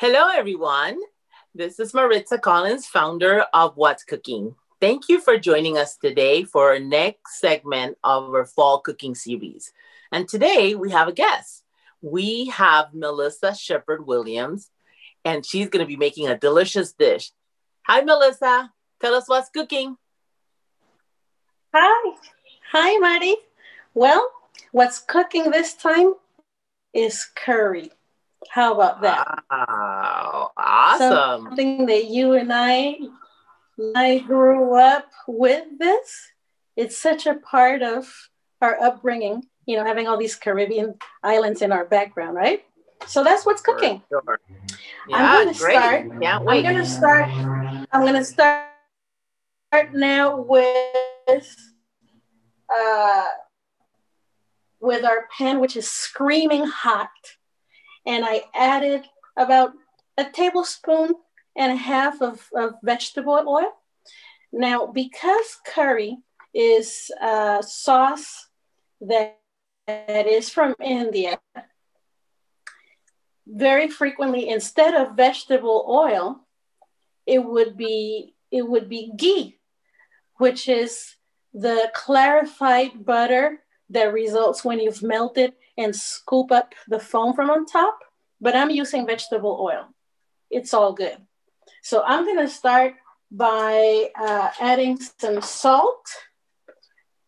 Hello, everyone. This is Maritza Collins, founder of What's Cooking. Thank you for joining us today for our next segment of our fall cooking series. And today we have a guest. We have Melissa Shepard Williams, and she's going to be making a delicious dish. Hi, Melissa. Tell us what's cooking. Hi. Hi, Marty. Well, what's cooking this time is curry. How about that? Wow, awesome. Something that you and I grew up with this. It's such a part of our upbringing, having all these Caribbean islands in our background, right? So that's what's For cooking. sure. I'm Yeah, going to great. start. Can't I'm wait. going to start. I'm going to start now uh, with our pan, which is screaming hot. And I added about a tablespoon and a half of vegetable oil. Now, because curry is a sauce that is from India, very frequently instead of vegetable oil, it would be ghee, which is the clarified butter that results when you've melted and scoop up the foam from on top. But I'm using vegetable oil. It's all good. So I'm going to start by adding some salt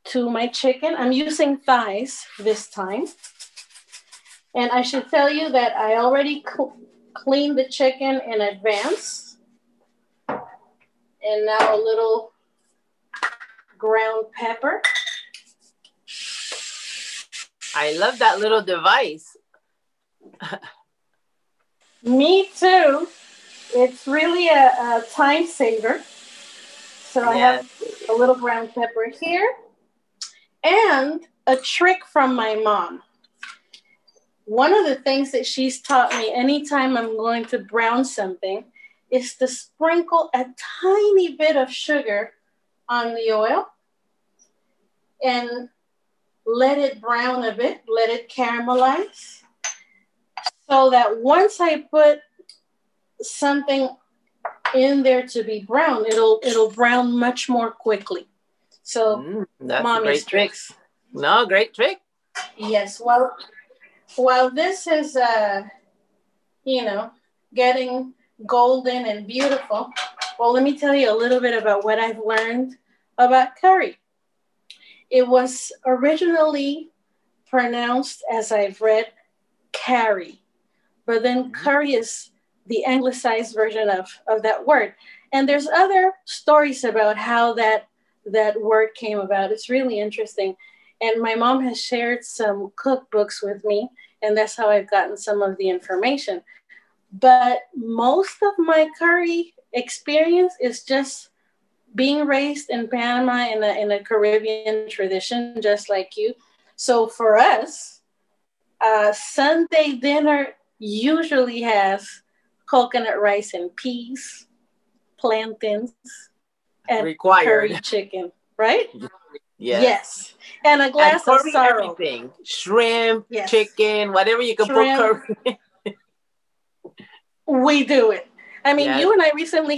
to my chicken. I'm using thighs this time. And I should tell you that I already cleaned the chicken in advance. And now a little ground pepper. I love that little device. Me too. It's really a time saver. So I Yes. have a little ground pepper here. And a trick from my mom. One of the things that she's taught me anytime I'm going to brown something is to sprinkle a tiny bit of sugar on the oil and let it brown a bit, let it caramelize, so that once I put something in there to be brown, it'll brown much more quickly. So That's a mommy's great trick. tricks. No, great trick. Yes, well, while this is getting golden and beautiful, well, let me tell you a little bit about what I've learned about curry. It was originally pronounced, as I've read, carry, but then curry is the anglicized version of that word. And there's other stories about how that word came about. It's really interesting. And my mom has shared some cookbooks with me, and that's how I've gotten some of the information. But most of my curry experience is just being raised in Panama in a Caribbean tradition, just like you. So for us, Sunday dinner usually has coconut rice and peas, plantains, and Required. curry chicken, right? Yes. Yes. And a And glass of curry sorrel. everything. Shrimp, Yes. chicken, whatever you can put Shrimp. curry. We do it. I mean, Yes. you and I recently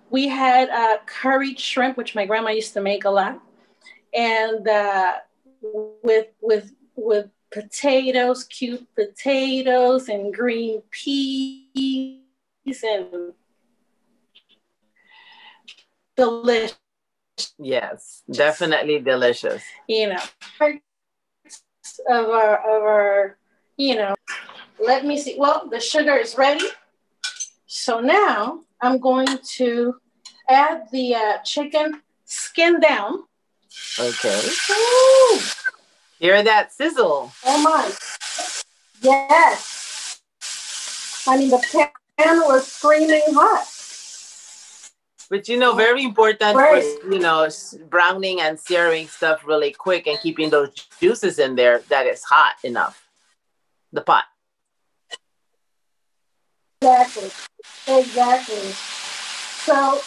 we had curried shrimp, which my grandma used to make a lot, and with potatoes, cute potatoes, and green peas, and delicious. Yes. Definitely delicious. Of our. Let me see. Well, the sugar is ready. So now I'm going to add the chicken skin down. Okay. Ooh, Hear that sizzle. oh my. Yes. I mean, the pan was screaming hot. But very important for, Right. browning and searing stuff really quick and keeping those juices in there that it's hot enough. The pot. Exactly. Exactly. So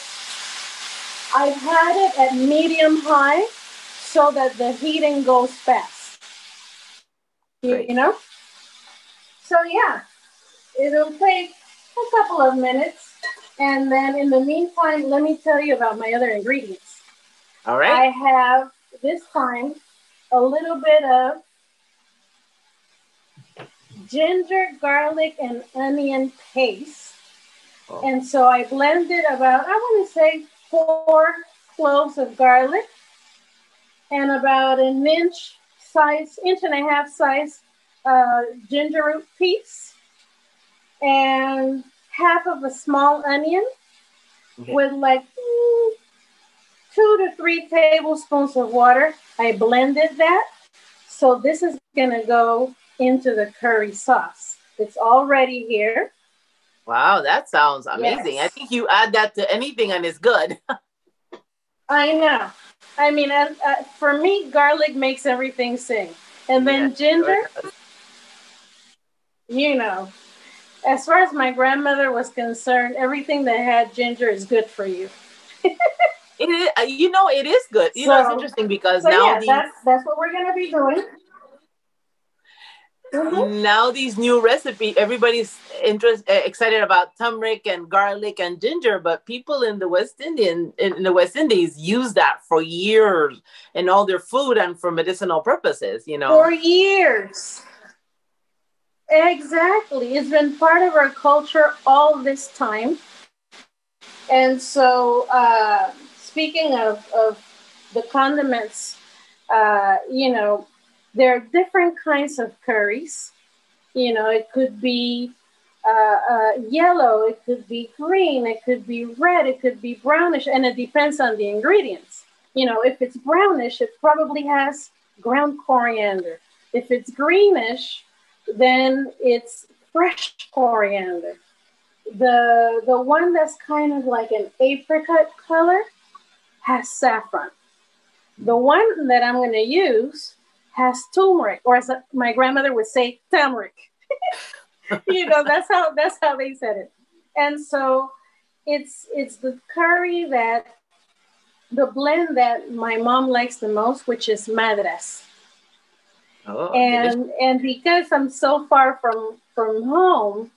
I've had it at medium high so that the heating goes fast. Great. So yeah, it'll take a couple of minutes. And then in the meantime, let me tell you about my other ingredients. All right. I have this time a little bit of ginger, garlic, and onion paste. Oh. And so I blended about, I want to say 4 cloves of garlic and about an inch and a half size ginger root piece and half of a small onion with like 2 to 3 tablespoons of water. I blended that. So this is going to go into the curry sauce. It's already here. Wow, that sounds amazing. Yes. I think you add that to anything and it's good. I know. I mean, for me, garlic makes everything sing. And then ginger, you know, as far as my grandmother was concerned, everything that had ginger is good for you. It is, it is good. It's interesting because now that's what we're going to be doing. Mm-hmm. Now these new recipes, everybody's excited about turmeric and garlic and ginger, but people in the West Indies use that for years in all their food and for medicinal purposes, For years. Exactly. It's been part of our culture all this time. And so speaking of the condiments, there are different kinds of curries. It could be yellow, it could be green, it could be red, it could be brownish, and it depends on the ingredients. If it's brownish, it probably has ground coriander. If it's greenish, then it's fresh coriander. The one that's kind of like an apricot color has saffron. The one that I'm going to use has turmeric, or as my grandmother would say, turmeric. That's how they said it. And so it's the curry the blend that my mom likes the most, which is madras. Oh, and because I'm so far from home,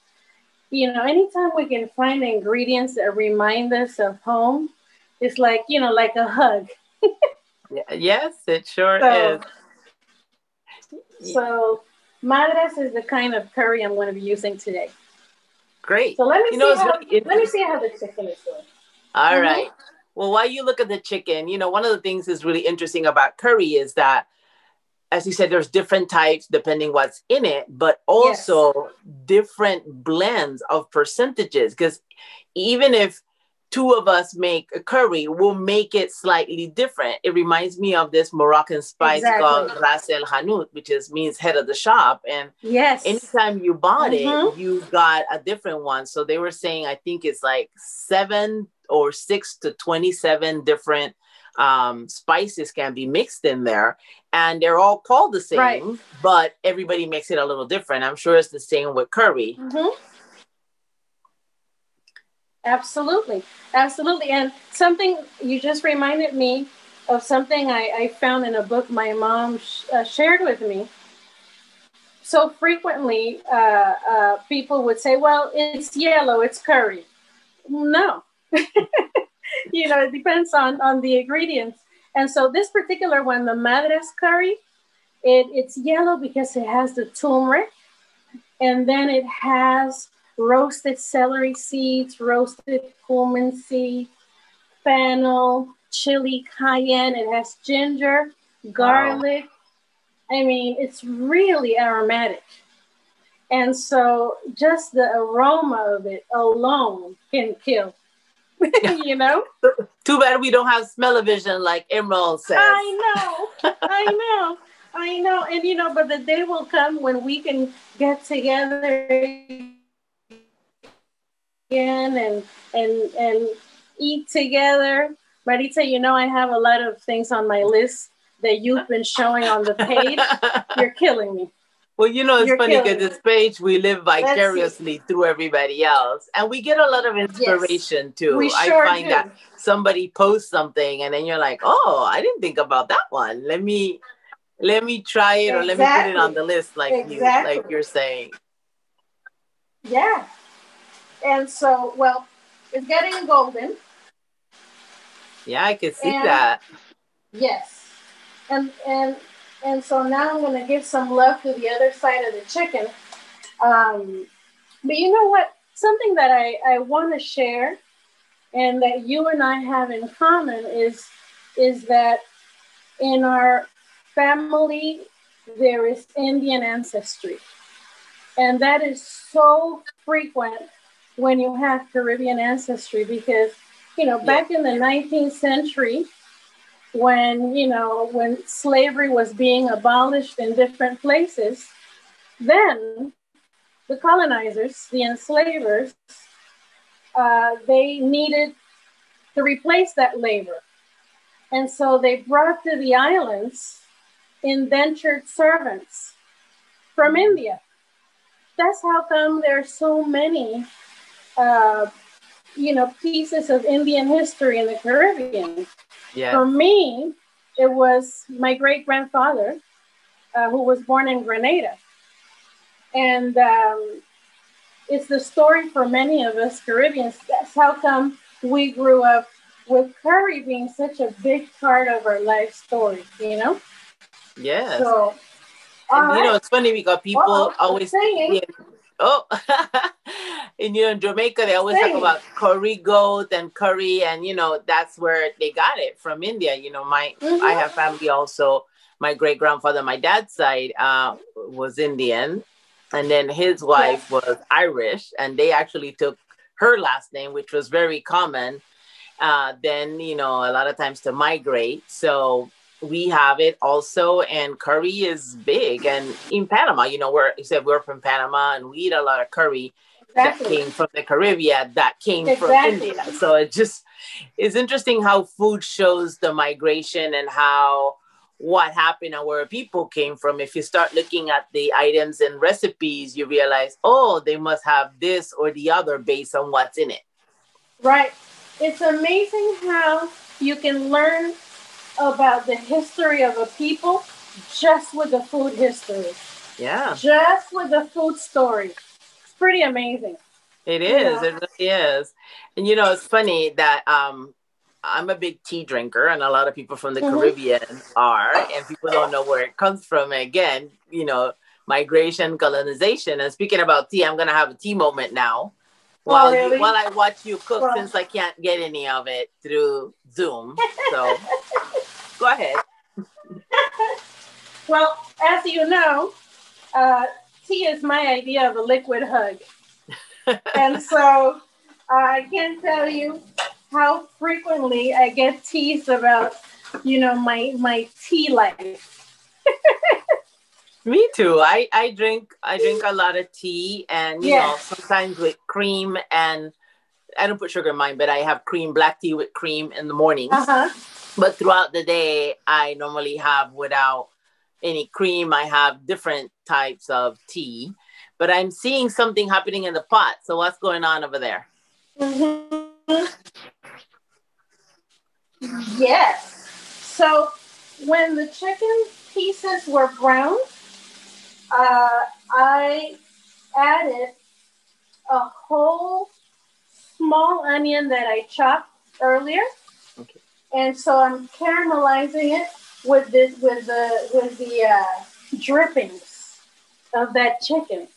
anytime we can find ingredients that remind us of home, it's like a hug. Yes, it sure is. So madras is the kind of curry I'm going to be using today. Great. So let me see how the chicken is doing. All right. Well, while you look at the chicken, one of the things that's really interesting about curry is that, as you said, there's different types depending what's in it, but also different blends of percentages. Because even if 2 of us make a curry, we'll make it slightly different. It reminds me of this Moroccan spice called Ras El Hanout, which means head of the shop. And anytime you bought it, you got a different one. So they were saying, I think it's like 7 or 6 to 27 different spices can be mixed in there, and they're all called the same, but everybody makes it a little different. I'm sure it's the same with curry. Absolutely. And something you just reminded me of something I found in a book my mom shared with me. So frequently people would say, well, it's yellow, it's curry. No. It depends on the ingredients. And so this particular one, the madras curry, it's yellow because it has the turmeric, and then it has roasted celery seeds, roasted cumin seeds, fennel, chili cayenne. It has ginger, garlic. Wow. I mean, it's really aromatic. And so just the aroma of it alone can kill. Too bad we don't have smell-o-vision like Emerald says. I know. And but the day will come when we can get together again and eat together. Maritza, I have a lot of things on my list that you've been showing on the page. You're killing me. Well, it's funny because this page, we live vicariously through everybody else. And we get a lot of inspiration too. I find that somebody posts something and then you're like, oh, I didn't think about that one. Let me try it, or let me put it on the list like you're saying. Yeah. And so, well, it's getting golden. Yeah, I can see And that. yes, and and and so now I'm gonna give some love to the other side of the chicken. Um, but you know what? Something that I want to share and that you and I have in common is that in our family there is Indian ancestry, and that is so frequent when you have Caribbean ancestry because Yeah. back in the 19th century when when slavery was being abolished in different places, then the colonizers, the enslavers, they needed to replace that labor. And so they brought to the islands indentured servants from Mhm. India. That's how come there's so many, uh, pieces of Indian history in the Caribbean. For Yes. me, it was my great grandfather, who was born in Grenada. And it's the story for many of us Caribbeans. That's how come we grew up with curry being such a big part of our life story, you know? Yes. So, all And right. it's funny because people Uh-oh, it's always singing. yeah, oh and in Jamaica they It's always talk singing. about curry goat and curry, and that's where they got it from India. I Mm-hmm. have family also. My great grandfather, my dad's side, was Indian, and then his Yes. wife was Irish, and they actually took her last name, which was very common then a lot of times to migrate. So we have it also, and curry is big. And in Panama, where you said we're from Panama, and we eat a lot of curry that Exactly. came from the Caribbean, that came from Exactly. India. So it just is interesting how food shows the migration and how what happened and where people came from. If you start looking at the items and recipes, you realize, oh, they must have this or the other based on what's in it. Right. It's amazing how you can learn about the history of a people just with the food history, Yeah. just with the food story. It's pretty amazing, It you is. know. It really is. And it's funny that I'm a big tea drinker, and a lot of people from the Mm-hmm. Caribbean are, and people don't know where it comes from. Again, migration, colonization. And speaking about tea, I'm gonna have a tea moment now. Oh, While really? I watch you cook, Well, since I can't get any of it through Zoom. So go ahead. well, as you know, uh, tea is my idea of a liquid hug. And so I can't tell you how frequently I get teased about, my tea life. Me too. I drink a lot of tea, and Yes. sometimes with cream, and I don't put sugar in mine, but I have cream, black tea with cream in the mornings. Uh-huh. But throughout the day, I normally have without any cream. I have different types of tea. But I'm seeing something happening in the pot. So what's going on over there? Mm-hmm. Yes. So when the chicken pieces were brown, I added a whole small onion that I chopped earlier, Okay. and so I'm caramelizing it with the drippings of that chicken,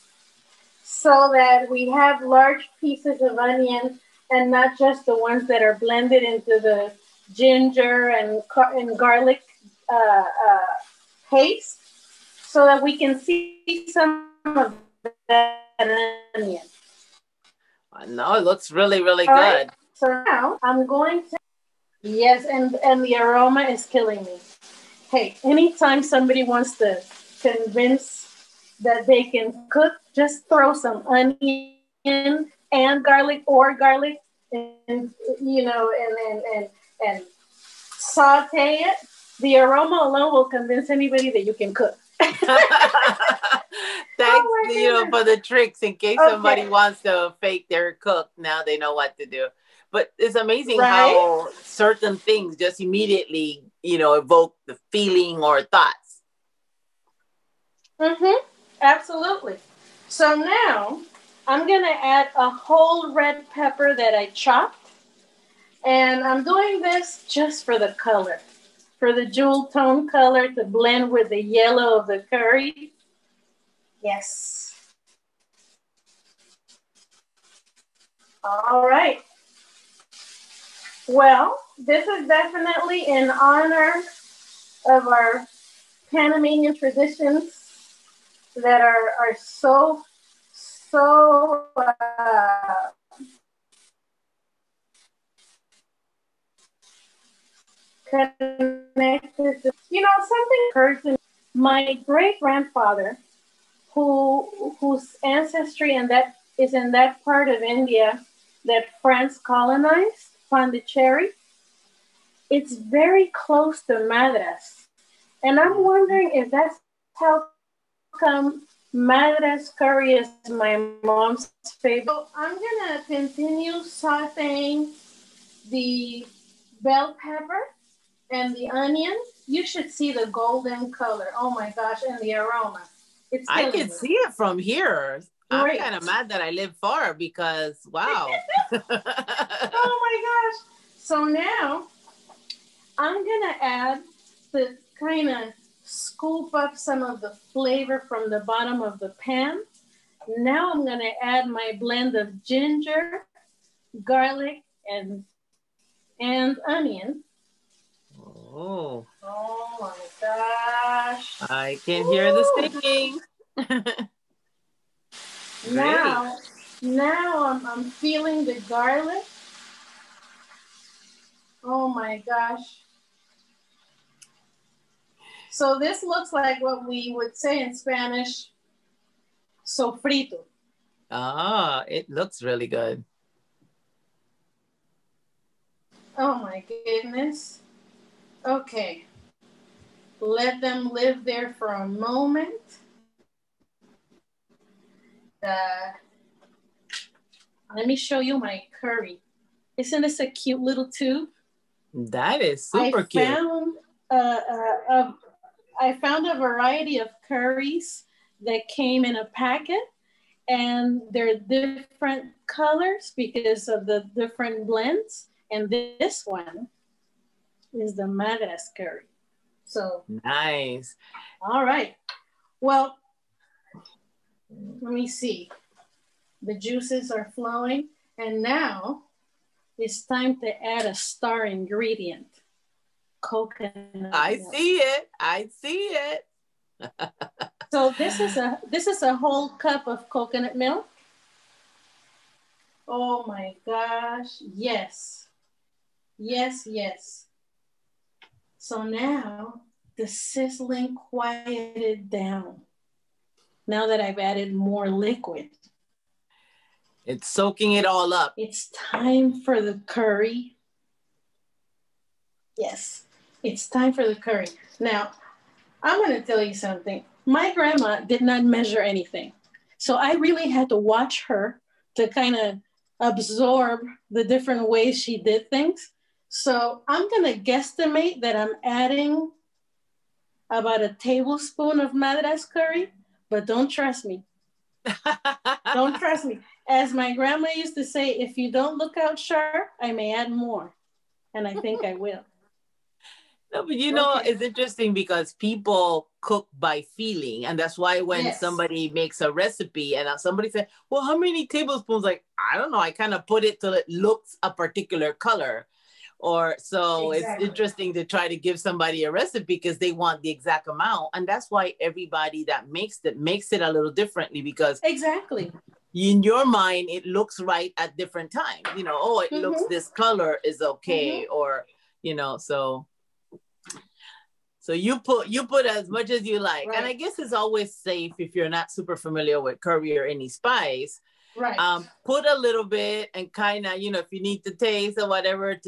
so that we have large pieces of onion and not just the ones that are blended into the ginger and garlic paste, so that we can see some of that onion. No, it looks really, All really right. good. So now I'm going to. Yes, and the aroma is killing me. Hey, anytime somebody wants to convince that they can cook, just throw some onion and garlic and and saute it. The aroma alone will convince anybody that you can cook. Oh Thanks, my goodness. for the tricks in case somebody Okay. wants to fake their cook. Now they know what to do. But it's amazing Right? how certain things just immediately, evoke the feeling or thoughts. Mm-hmm. Absolutely. So now I'm going to add a whole red pepper that I chopped. And I'm doing this just for the color, for the jewel tone color to blend with the yellow of the curry. Yes. All right. Well, this is definitely in honor of our Panamanian traditions that are so connected to, something occurred to me. My great grandfather, whose ancestry and that is in that part of India that France colonized, Pondicherry, it's very close to Madras. And I'm wondering if that's how come Madras curry is my mom's favorite. So I'm gonna continue sauteing the bell pepper and the onion. You should see the golden color. Oh my gosh, and the aroma. I can see it from here. Great. I'm kind of mad that I live far because, wow. Oh my gosh. So now I'm going to add to kind of scoop up some of the flavor from the bottom of the pan. Now I'm going to add my blend of ginger, garlic, and onion. Oh. Oh my gosh. I can hear the singing. Now I'm feeling the garlic. Oh my gosh. So this looks like what we would say in Spanish, sofrito. Ah, it looks really good. Oh my goodness. Okay. Let them live there for a moment. Let me show you my curry. Isn't this a cute little tube? That is super cute. I found a variety of curries that came in a packet, and they're different colors because of the different blends. And this one is the Madras curry. So nice. All right. Well, let me see. The juices are flowing, and now it's time to add a star ingredient. Coconut I milk. see it. I see it. So this is a whole cup of coconut milk. Oh my gosh. Yes. Yes, yes. So now the sizzling quieted down. Now that I've added more liquid. It's soaking it all up. It's time for the curry. Yes, it's time for the curry. Now, I'm going to tell you something. My grandma did not measure anything. So I really had to watch her to kind of absorb the different ways she did things. So I'm going to guesstimate that I'm adding about a tablespoon of Madras curry, but don't trust me. Don't trust me. As my grandma used to say, if you don't look out sharp, I may add more. And I think I will. No, but you know, it's interesting because people cook by feeling. And that's why when somebody makes a recipe and somebody says, well, how many tablespoons? Like, I don't know. I kind of put it till it looks a particular color. Or so It's interesting to try to give somebody a recipe because they want the exact amount. And that's why everybody that makes it a little differently because in your mind, it looks right at different times. You know, oh, it looks this color is okay. Or, you know, so you put as much as you like. Right. And I guess it's always safe if you're not super familiar with curry or any spice. Right. Put a little bit and kind of, you know, if you need to taste or whatever,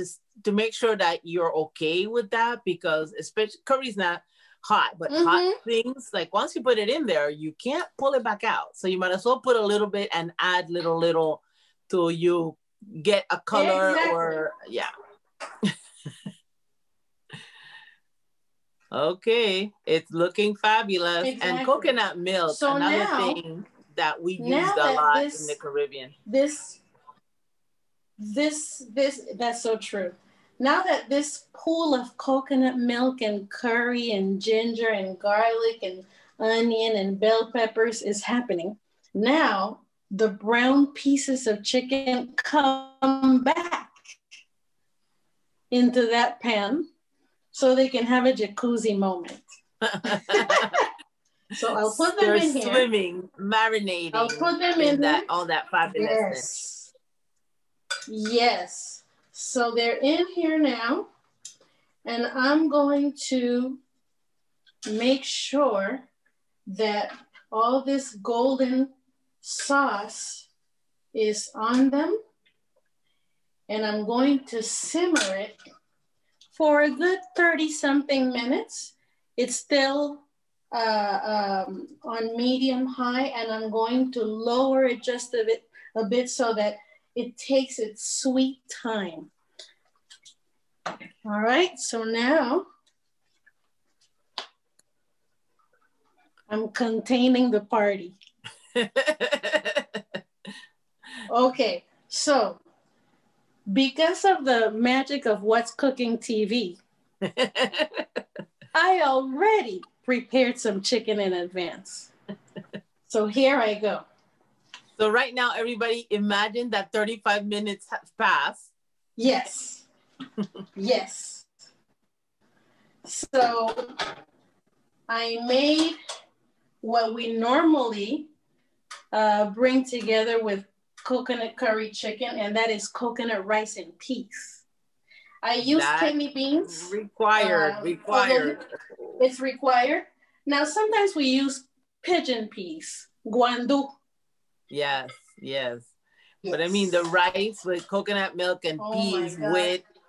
to make sure that you're okay with that because especially curry's not hot, but hot things, like once you put it in there, you can't pull it back out. So you might as well put a little bit and add little till you get a color or, yeah. Okay, it's looking fabulous. And coconut milk, so another thing that we Now used a that lot in the Caribbean. this that's so true. Now that this pool of coconut milk and curry and ginger and garlic and onion and bell peppers is happening, now the brown pieces of chicken come back into that pan so they can have a jacuzzi moment. So I'll put them They're in here. swimming, marinating. I'll put them in that here. all that fabulousness. Yes. So they're in here now. And I'm going to make sure that all this golden sauce is on them. And I'm going to simmer it for a good 30-something minutes. It's still on medium high, and I'm going to lower it just a bit so that it takes its sweet time. All right, so now I'm containing the party. Okay, so because of the magic of What's Cooking TV, I already prepared some chicken in advance. So here I go. So right now, everybody imagine that 35 minutes has passed. Yes. Yes. So I made what we normally bring together with coconut curry chicken, and that is coconut rice and peas. I use kidney beans. Required. It's required. Now, sometimes we use pigeon peas, guandu. Yes. But I mean, the rice with coconut milk and peas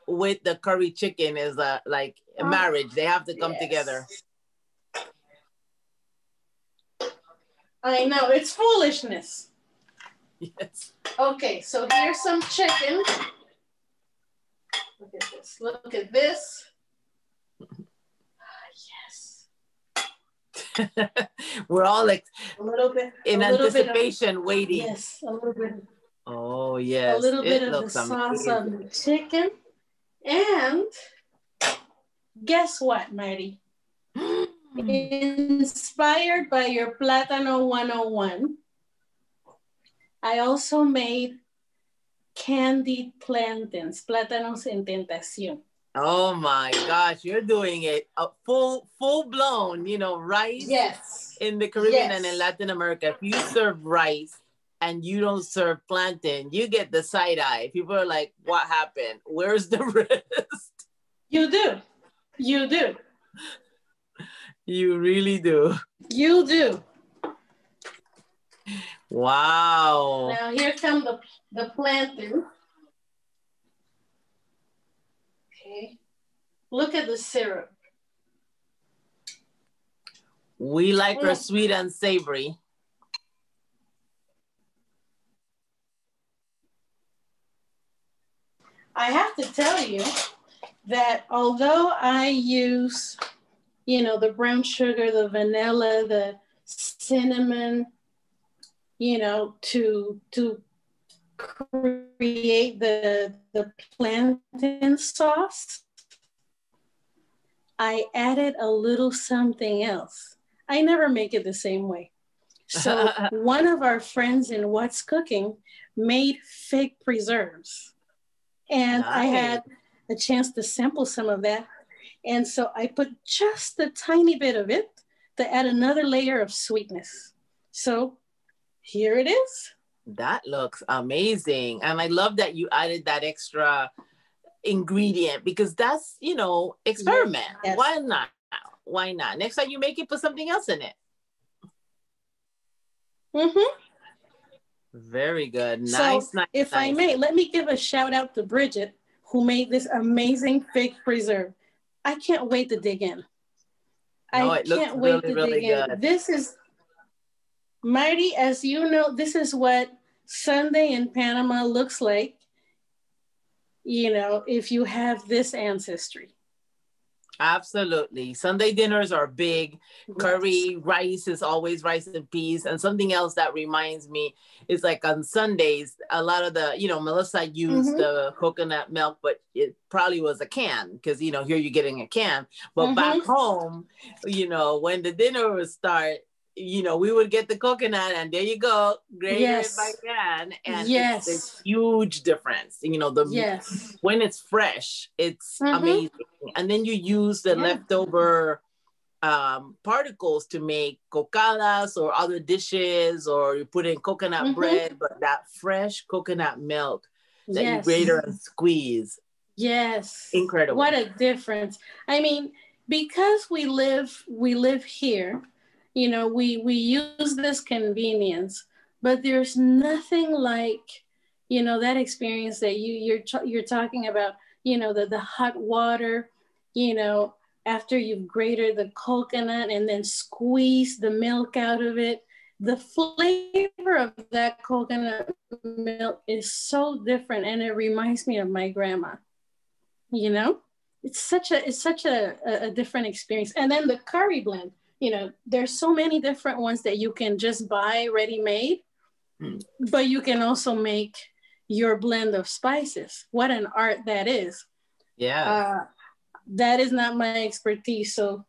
with the curry chicken is like a marriage. They have to come together. I know, it's foolishness. Yes. Okay, so here's some chicken. Look at this. Look at this. Yes. We're all like a little bit in anticipation, waiting. Yes, a little bit. Oh yes. A little bit of the sauce on the chicken. And guess what, Marty? Inspired by your Plátano 101, I also made candied plantains, plátanos en tentación. Oh my gosh, you're doing it full blown, rice. Yes. In the Caribbean and in Latin America, if you serve rice and you don't serve plantain, you get the side eye. People are like, what happened? Where's the rest? You do. You really do. You do. Wow. Now here come the plantain. Okay. Look at the syrup. We like her sweet and savory. I have to tell you that although I use, the brown sugar, the vanilla, the cinnamon, to create the plantain sauce, I added a little something else. I never make it the same way. So one of our friends in What's Cooking made fig preserves. And nice. I had a chance to sample some of that. And so I put just a tiny bit of it to add another layer of sweetness. So here it is. That looks amazing. And I love that you added that extra ingredient because that's, experiment. Yes. Why not? Next time you make it, put something else in it. Mm-hmm. Very good. Nice. If I may, let me give a shout out to Bridget, who made this amazing fig preserve. I can't wait to dig in. I can't wait to dig in. This is, Marty, as you know, this is what Sunday in Panama looks like, if you have this ancestry. Absolutely. Sunday dinners are big. Yes. Curry, rice is always rice and peas. And something else that reminds me is like on Sundays, a lot of the, Melissa used Mm-hmm. the coconut milk, but it probably was a can because, here you're getting a can. But back Mm-hmm. home, when the dinner would start, we would get the coconut and there you go, grater it by Yes. hand. And it's a Yes. huge difference. The Yes. when it's fresh, it's Mm-hmm. amazing. And then you use the Yeah. leftover particles to make cocadas or other dishes, or you put in coconut Mm-hmm. bread, but that fresh coconut milk that you grater Yes. and squeeze, Yes. What incredible. a difference. I mean, because we live here, we use this convenience, but there's nothing like, that experience that you're talking about, the hot water, you know, after you've grated the coconut and then squeeze the milk out of it. The flavor of that coconut milk is so different, and it reminds me of my grandma. It's such a different experience. And then the curry blend, there's so many different ones that you can just buy ready made, Mm. but you can also make your blend of spices. What an art that is. Yes. uh that is not my expertise, so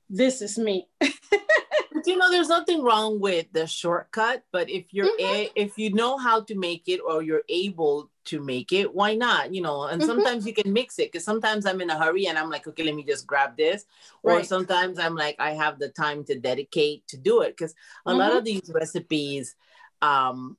this is me. But there's nothing wrong with the shortcut. But if you know how to make it, or you're able to make it, why not? And Hmm. sometimes you can mix it, because sometimes I'm in a hurry and I'm like, okay, let me just grab this. Or Right. sometimes I'm like, I have the time to dedicate to do it, because a lot of Hmm. these recipes, um,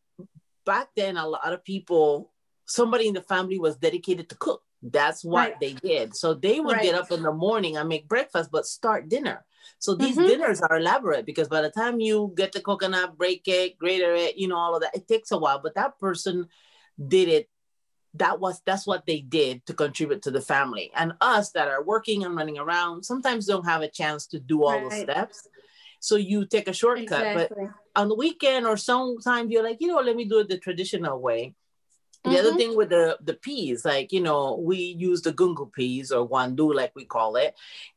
back then, a lot of people, somebody in the family was dedicated to cook. That's what Right. they did. So they would get Right. up in the morning and make breakfast, but start dinner. So these Hmm. dinners are elaborate, because by the time you get the coconut, break it, grater it, all of that, it takes a while. But that person did it. That's what they did to contribute to the family. And us that are working and running around sometimes don't have a chance to do all the Right. steps. So you take a shortcut. But Exactly. on the weekend or sometimes you're like, let me do it the traditional way. The other Hmm. thing with the peas, like, we use the gungu peas, or guandu, like we call it.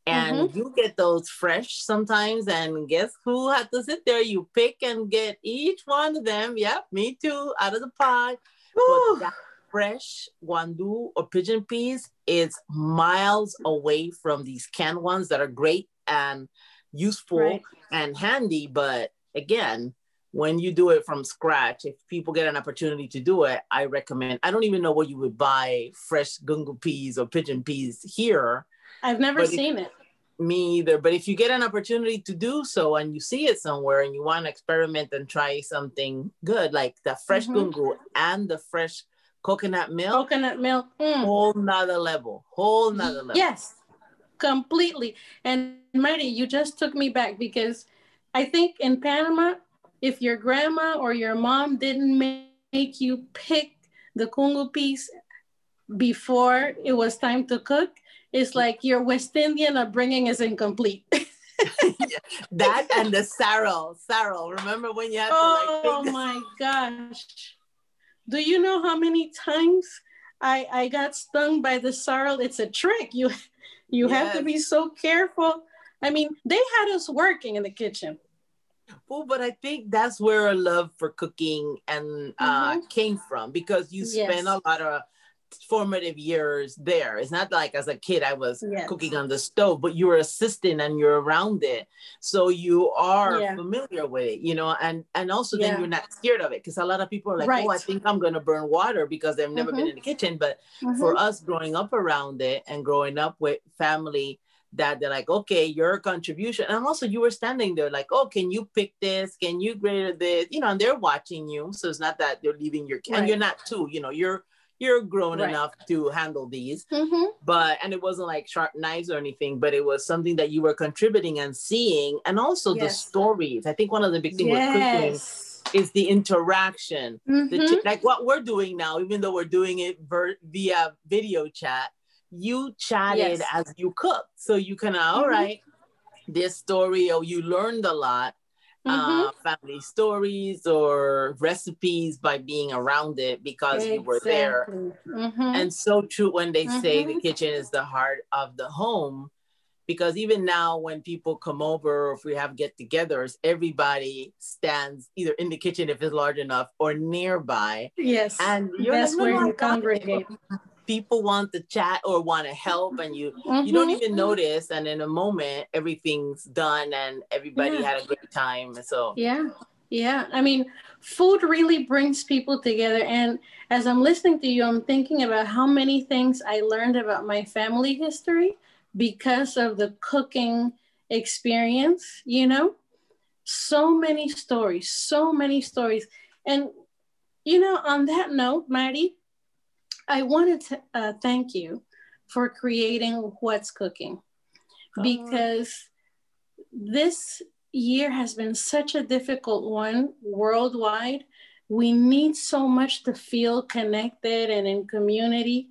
Hmm. And you get those fresh sometimes. And guess who had to sit there? You pick and get each one of them. Yep, me too, out of the pod. But Whew. that fresh guandu or pigeon peas is miles away from these canned ones that are great and useful Right. and handy. But again, when you do it from scratch, if people get an opportunity to do it, I recommend. I don't even know where you would buy fresh gungu peas or pigeon peas here, I've never but if, seen it. me either. But if you get an opportunity to do so and you see it somewhere and you want to experiment and try something good, like the fresh Hmm. gungu and the fresh coconut milk, Coconut milk. whole nother level, whole nother level. Yes, completely. And Marty, you just took me back, because I think in Panama, if your grandma or your mom didn't make you pick the kungu piece before it was time to cook, it's like your West Indian upbringing is incomplete. That and the sorrel. Remember when you had to like Oh pick this? my gosh. Do you know how many times I got stung by the sorrel? It's a trick. You have to be Yes. so careful. I mean, they had us working in the kitchen. Well, but I think that's where a love for cooking and Mm-hmm. came from, because you spend a Yes. lot of formative years there. It's not like as a kid I was cooking Yes. on the stove, but you were assisting and you're around it, so you are Yeah. familiar with it, and also then you're Yeah. not scared of it, because a lot of people are like, oh, I Right. think I'm gonna burn water, because they've never been in Mm-hmm. the kitchen. But for Mm-hmm. us, growing up around it and growing up with family, that they're like, okay, your contribution. And also you were standing there like, oh, can you pick this? Can you grade this? And they're watching you. So it's not that they're leaving and you're Right. not too, you're grown Right. enough to handle these. Mm-hmm. And it wasn't like sharp knives or anything, but it was something that you were contributing and seeing. And also the Yes. stories. I think one of the big things with cooking Yes. is the interaction, Mm-hmm. like what we're doing now, even though we're doing it via video chat. You chatted Yes. as you cooked, so you kind of, all Mm-hmm. right, this story, or you learned a lot, Mm-hmm. family stories or recipes by being around it, because you were there. Exactly. Mm-hmm. And so true when they say the Mm-hmm. kitchen is the heart of the home. because even now when people come over or if we have get-togethers, everybody stands either in the kitchen if it's large enough or nearby. Yes, And you're like, that's no, where no, I you got it. congregate. People want to chat or want to help, and you don't Mm-hmm. even notice, and in a moment everything's done and everybody Yeah. had a great time. So Yeah. Yeah. I mean, food really brings people together. And as I'm listening to you, I'm thinking about how many things I learned about my family history because of the cooking experience, you know? So many stories, so many stories. And, you know, on that note, Marty, I wanted to thank you for creating What's Cooking, because this year has been such a difficult one worldwide. We need so much to feel connected and in community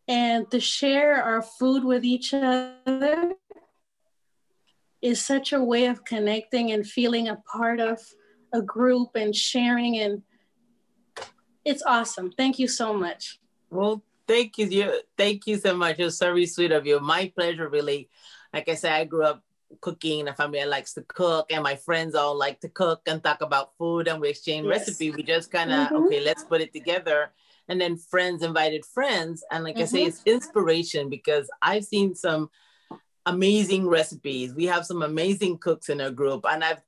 and to share our food with each other is such a way of connecting and feeling a part of a group and sharing, and it's awesome. Thank you so much. well, thank you so much. It was very sweet of you. My pleasure, really. Like I said, I grew up cooking in a family that likes to cook, and my friends all like to cook and talk about food, and we exchange Yes. recipe. We just kind of, Mm-hmm. okay, let's put it together. And then friends invited friends. And like I say, Mm-hmm. it's inspiration because I've seen some amazing recipes. We have some amazing cooks in our group, and I've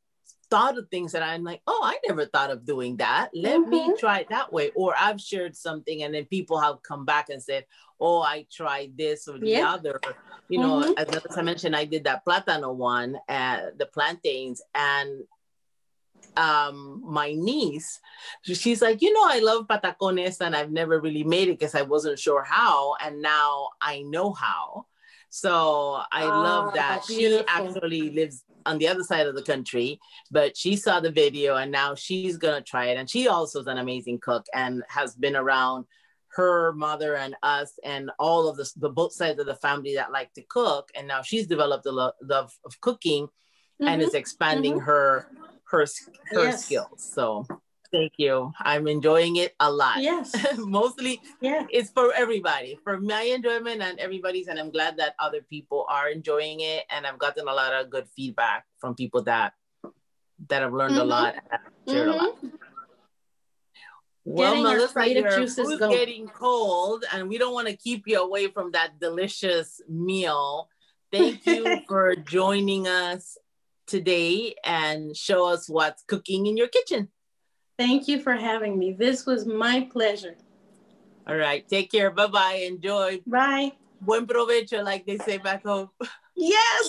thought of things that I'm like, oh, I never thought of doing that. Let me Mm-hmm. try it that way. Or I've shared something and then people have come back and said, oh, I tried this or the Yeah. other. You know, Mm-hmm. as I mentioned, I did that platano one, the plantains, and my niece, she's like, you know, I love patacones and I've never really made it because I wasn't sure how, and now I know how. So I love Ah, that. She beautiful. actually lives on the other side of the country, but she saw the video and now she's gonna try it. And she also is an amazing cook and has been around her mother and us and all of the both sides of the family that like to cook. And now she's developed a love of cooking and is Mm-hmm. expanding Mm-hmm. her her Yes. skills. So thank you. I'm enjoying it a lot. Yes. Mostly Yeah. it's for everybody, for my enjoyment and everybody's, and I'm glad that other people are enjoying it. And I've gotten a lot of good feedback from people that have learned a lot Mm-hmm. and shared a lot. Mm-hmm. Well, Getting our Melissa, creative your juices food's going. getting cold and we don't want to keep you away from that delicious meal. Thank you for joining us today and show us what's cooking in your kitchen. Thank you for having me. This was my pleasure. All right. Take care. Bye-bye. Enjoy. Bye. Buen provecho, like they say back home. Yes.